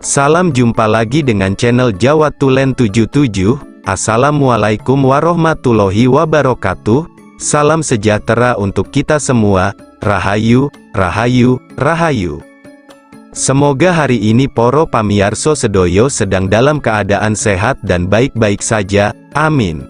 Salam jumpa lagi dengan channel Jawa Tulen 77. Assalamualaikum warahmatullahi wabarakatuh. Salam sejahtera untuk kita semua. Rahayu, rahayu, rahayu. Semoga hari ini poro pamiyarso sedoyo sedang dalam keadaan sehat dan baik-baik saja. Amin.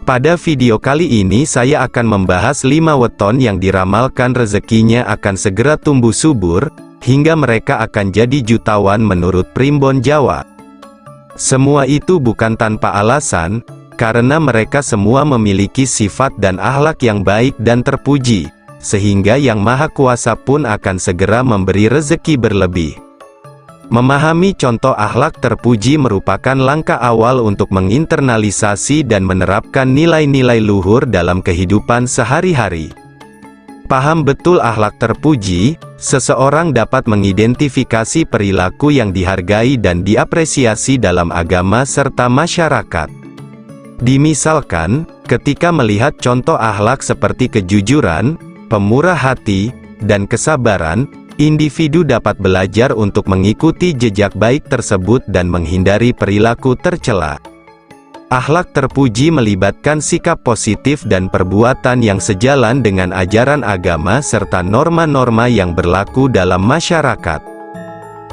Pada video kali ini saya akan membahas 5 weton yang diramalkan rezekinya akan segera tumbuh subur, hingga mereka akan jadi jutawan menurut primbon Jawa. Semua itu bukan tanpa alasan, karena mereka semua memiliki sifat dan akhlak yang baik dan terpuji, sehingga Yang Maha Kuasa pun akan segera memberi rezeki berlebih. Memahami contoh akhlak terpuji merupakan langkah awal untuk menginternalisasi dan menerapkan nilai-nilai luhur dalam kehidupan sehari-hari. Paham betul akhlak terpuji, seseorang dapat mengidentifikasi perilaku yang dihargai dan diapresiasi dalam agama serta masyarakat. Dimisalkan, ketika melihat contoh akhlak seperti kejujuran, pemurah hati, dan kesabaran, individu dapat belajar untuk mengikuti jejak baik tersebut dan menghindari perilaku tercela. Akhlak terpuji melibatkan sikap positif dan perbuatan yang sejalan dengan ajaran agama serta norma-norma yang berlaku dalam masyarakat.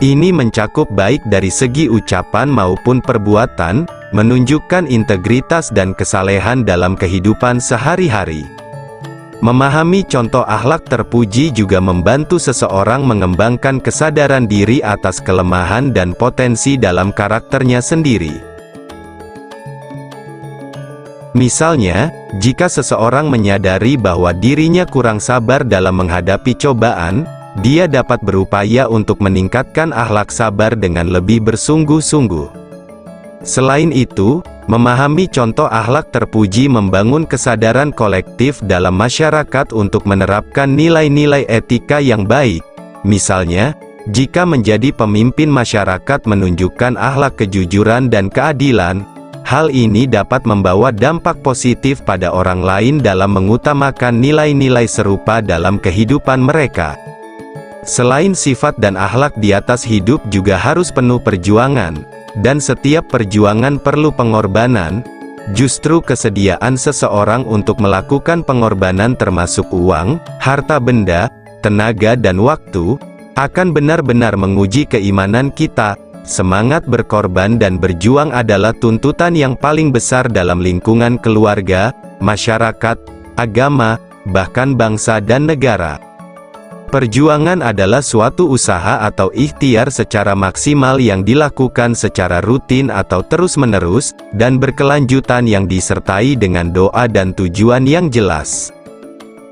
Ini mencakup baik dari segi ucapan maupun perbuatan, menunjukkan integritas dan kesalehan dalam kehidupan sehari-hari. Memahami contoh akhlak terpuji juga membantu seseorang mengembangkan kesadaran diri atas kelemahan dan potensi dalam karakternya sendiri. Misalnya, jika seseorang menyadari bahwa dirinya kurang sabar dalam menghadapi cobaan, dia dapat berupaya untuk meningkatkan akhlak sabar dengan lebih bersungguh-sungguh. Selain itu, memahami contoh akhlak terpuji membangun kesadaran kolektif dalam masyarakat untuk menerapkan nilai-nilai etika yang baik. Misalnya, jika menjadi pemimpin masyarakat menunjukkan akhlak kejujuran dan keadilan, hal ini dapat membawa dampak positif pada orang lain dalam mengutamakan nilai-nilai serupa dalam kehidupan mereka. Selain sifat dan akhlak di atas hidup juga harus penuh perjuangan, dan setiap perjuangan perlu pengorbanan. Justru kesediaan seseorang untuk melakukan pengorbanan termasuk uang, harta benda, tenaga dan waktu, akan benar-benar menguji keimanan kita. Semangat berkorban dan berjuang adalah tuntutan yang paling besar dalam lingkungan keluarga, masyarakat, agama, bahkan bangsa dan negara. Perjuangan adalah suatu usaha atau ikhtiar secara maksimal yang dilakukan secara rutin atau terus-menerus, dan berkelanjutan yang disertai dengan doa dan tujuan yang jelas.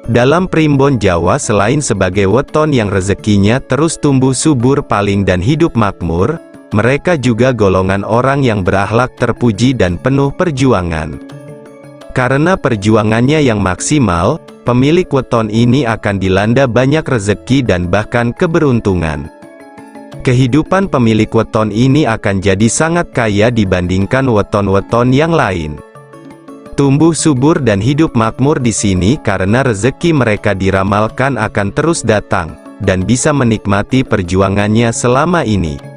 Dalam primbon Jawa, selain sebagai weton yang rezekinya terus tumbuh subur paling dan hidup makmur, mereka juga golongan orang yang berakhlak terpuji dan penuh perjuangan. Karena perjuangannya yang maksimal, pemilik weton ini akan dilanda banyak rezeki dan bahkan keberuntungan. Kehidupan pemilik weton ini akan jadi sangat kaya dibandingkan weton-weton yang lain. Tumbuh subur dan hidup makmur di sini karena rezeki mereka diramalkan akan terus datang, dan bisa menikmati perjuangannya selama ini.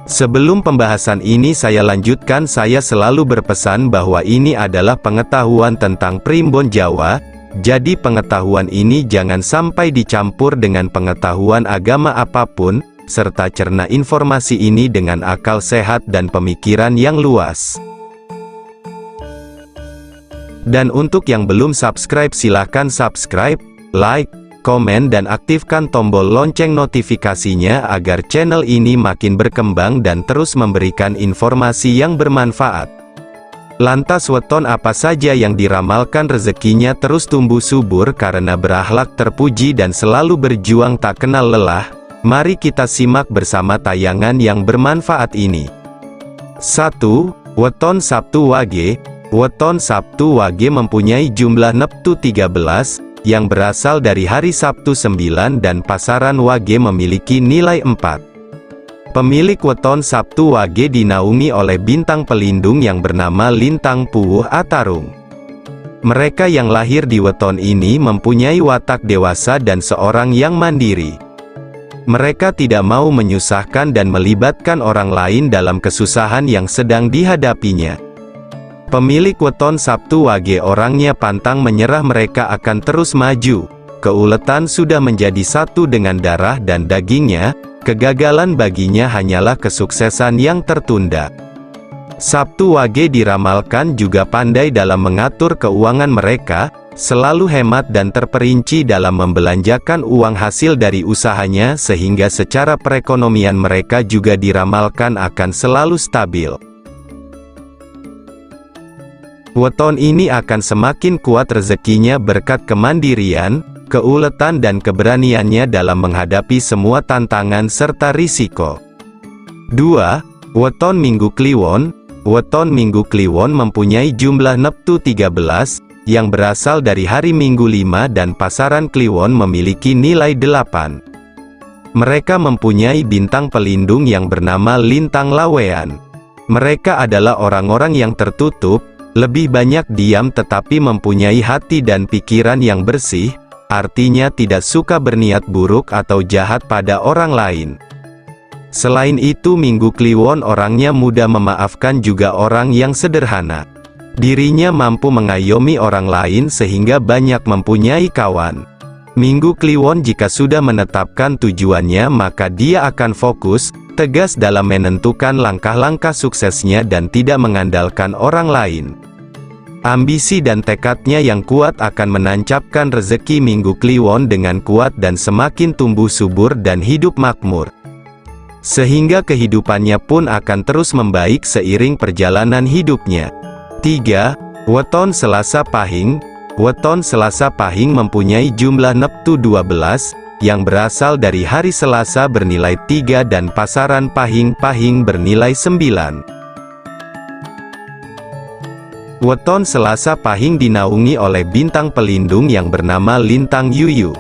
Sebelum pembahasan ini saya lanjutkan, saya selalu berpesan bahwa ini adalah pengetahuan tentang primbon Jawa, jadi pengetahuan ini jangan sampai dicampur dengan pengetahuan agama apapun, serta cerna informasi ini dengan akal sehat dan pemikiran yang luas. Dan untuk yang belum subscribe, silahkan subscribe, like, komen dan aktifkan tombol lonceng notifikasinya agar channel ini makin berkembang dan terus memberikan informasi yang bermanfaat. Lantas weton apa saja yang diramalkan rezekinya terus tumbuh subur karena berakhlak terpuji dan selalu berjuang tak kenal lelah? Mari kita simak bersama tayangan yang bermanfaat ini. 1. Weton Sabtu Wage. Weton Sabtu Wage mempunyai jumlah neptu 13, yang berasal dari hari Sabtu 9 dan pasaran Wage memiliki nilai 4. Pemilik weton Sabtu Wage dinaungi oleh bintang pelindung yang bernama Lintang Puwuh Atarung. Mereka yang lahir di weton ini mempunyai watak dewasa dan seorang yang mandiri. Mereka tidak mau menyusahkan dan melibatkan orang lain dalam kesusahan yang sedang dihadapinya. Pemilik weton Sabtu Wage orangnya pantang menyerah, mereka akan terus maju. Keuletan sudah menjadi satu dengan darah dan dagingnya, kegagalan baginya hanyalah kesuksesan yang tertunda. Sabtu Wage diramalkan juga pandai dalam mengatur keuangan mereka, selalu hemat dan terperinci dalam membelanjakan uang hasil dari usahanya sehingga secara perekonomian mereka juga diramalkan akan selalu stabil. Weton ini akan semakin kuat rezekinya berkat kemandirian, keuletan dan keberaniannya dalam menghadapi semua tantangan serta risiko. 2. Weton Minggu Kliwon. Weton Minggu Kliwon mempunyai jumlah neptu 13, yang berasal dari hari Minggu 5 dan pasaran Kliwon memiliki nilai 8. Mereka mempunyai bintang pelindung yang bernama Lintang Lawean. Mereka adalah orang-orang yang tertutup, lebih banyak diam tetapi mempunyai hati dan pikiran yang bersih, artinya tidak suka berniat buruk atau jahat pada orang lain. Selain itu Minggu Kliwon orangnya mudah memaafkan juga orang yang sederhana. Dirinya mampu mengayomi orang lain sehingga banyak mempunyai kawan. Minggu Kliwon jika sudah menetapkan tujuannya maka dia akan fokus, tegas dalam menentukan langkah-langkah suksesnya dan tidak mengandalkan orang lain. Ambisi dan tekadnya yang kuat akan menancapkan rezeki Minggu Kliwon dengan kuat dan semakin tumbuh subur dan hidup makmur. Sehingga kehidupannya pun akan terus membaik seiring perjalanan hidupnya. 3. Weton Selasa Pahing. Weton Selasa Pahing mempunyai jumlah neptu 12, yang berasal dari hari Selasa bernilai 3 dan pasaran Pahing bernilai 9. Weton Selasa Pahing dinaungi oleh bintang pelindung yang bernama Lintang Yuyu.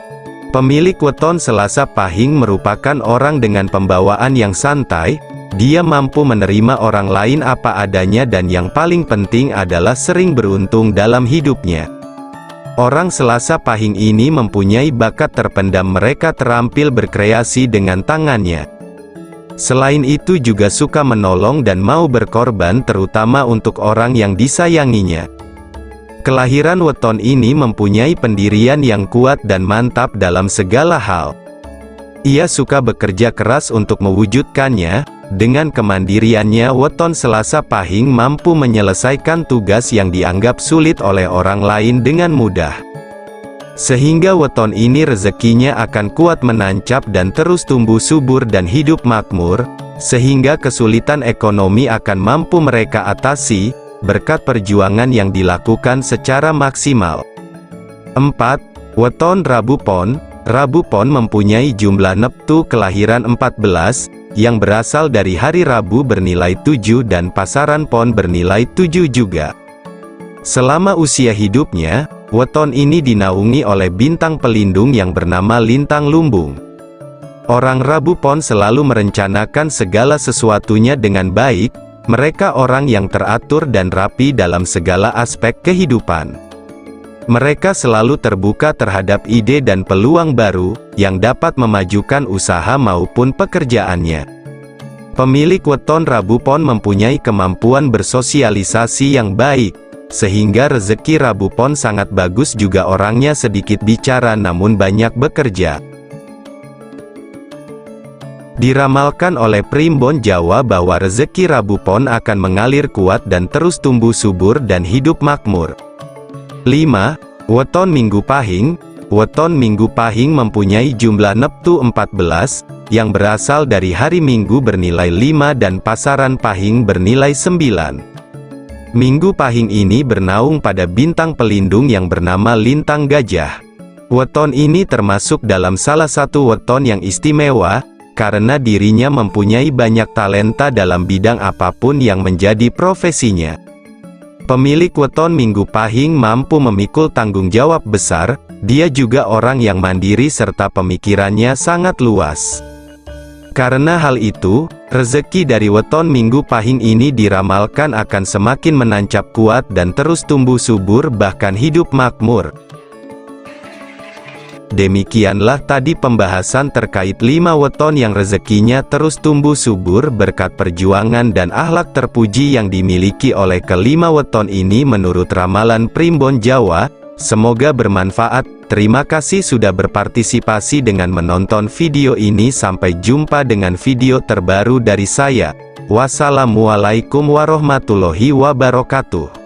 Pemilik weton Selasa Pahing merupakan orang dengan pembawaan yang santai, dia mampu menerima orang lain apa adanya dan yang paling penting adalah sering beruntung dalam hidupnya. Orang Selasa Pahing ini mempunyai bakat terpendam, mereka terampil berkreasi dengan tangannya. Selain itu juga suka menolong dan mau berkorban terutama untuk orang yang disayanginya. Kelahiran weton ini mempunyai pendirian yang kuat dan mantap dalam segala hal. Ia suka bekerja keras untuk mewujudkannya. Dengan kemandiriannya weton Selasa Pahing mampu menyelesaikan tugas yang dianggap sulit oleh orang lain dengan mudah. Sehingga weton ini rezekinya akan kuat menancap dan terus tumbuh subur dan hidup makmur, sehingga kesulitan ekonomi akan mampu mereka atasi, berkat perjuangan yang dilakukan secara maksimal. 4. Weton Rabu Pon. Rabu Pon mempunyai jumlah neptu kelahiran 14, yang berasal dari hari Rabu bernilai 7 dan pasaran Pon bernilai 7 juga. Selama usia hidupnya, weton ini dinaungi oleh bintang pelindung yang bernama Lintang Lumbung. Orang Rabu Pon selalu merencanakan segala sesuatunya dengan baik, mereka orang yang teratur dan rapi dalam segala aspek kehidupan. Mereka selalu terbuka terhadap ide dan peluang baru, yang dapat memajukan usaha maupun pekerjaannya. Pemilik weton Rabu Pon mempunyai kemampuan bersosialisasi yang baik, sehingga rezeki Rabu Pon sangat bagus juga orangnya sedikit bicara namun banyak bekerja. Diramalkan oleh primbon Jawa bahwa rezeki Rabu Pon akan mengalir kuat dan terus tumbuh subur dan hidup makmur. 5. Weton Minggu Pahing. Weton Minggu Pahing mempunyai jumlah neptu 14, yang berasal dari hari Minggu bernilai 5 dan pasaran Pahing bernilai 9. Minggu Pahing ini bernaung pada bintang pelindung yang bernama Lintang Gajah. Weton ini termasuk dalam salah satu weton yang istimewa, karena dirinya mempunyai banyak talenta dalam bidang apapun yang menjadi profesinya. Pemilik weton Minggu Pahing mampu memikul tanggung jawab besar, dia juga orang yang mandiri serta pemikirannya sangat luas. Karena hal itu, rezeki dari weton Minggu Pahing ini diramalkan akan semakin menancap kuat dan terus tumbuh subur bahkan hidup makmur. Demikianlah tadi pembahasan terkait 5 weton yang rezekinya terus tumbuh subur berkat perjuangan dan akhlak terpuji yang dimiliki oleh kelima weton ini menurut ramalan Primbon Jawa. Semoga bermanfaat. Terima kasih sudah berpartisipasi dengan menonton video ini. Sampai jumpa dengan video terbaru dari saya. Wassalamualaikum warahmatullahi wabarakatuh.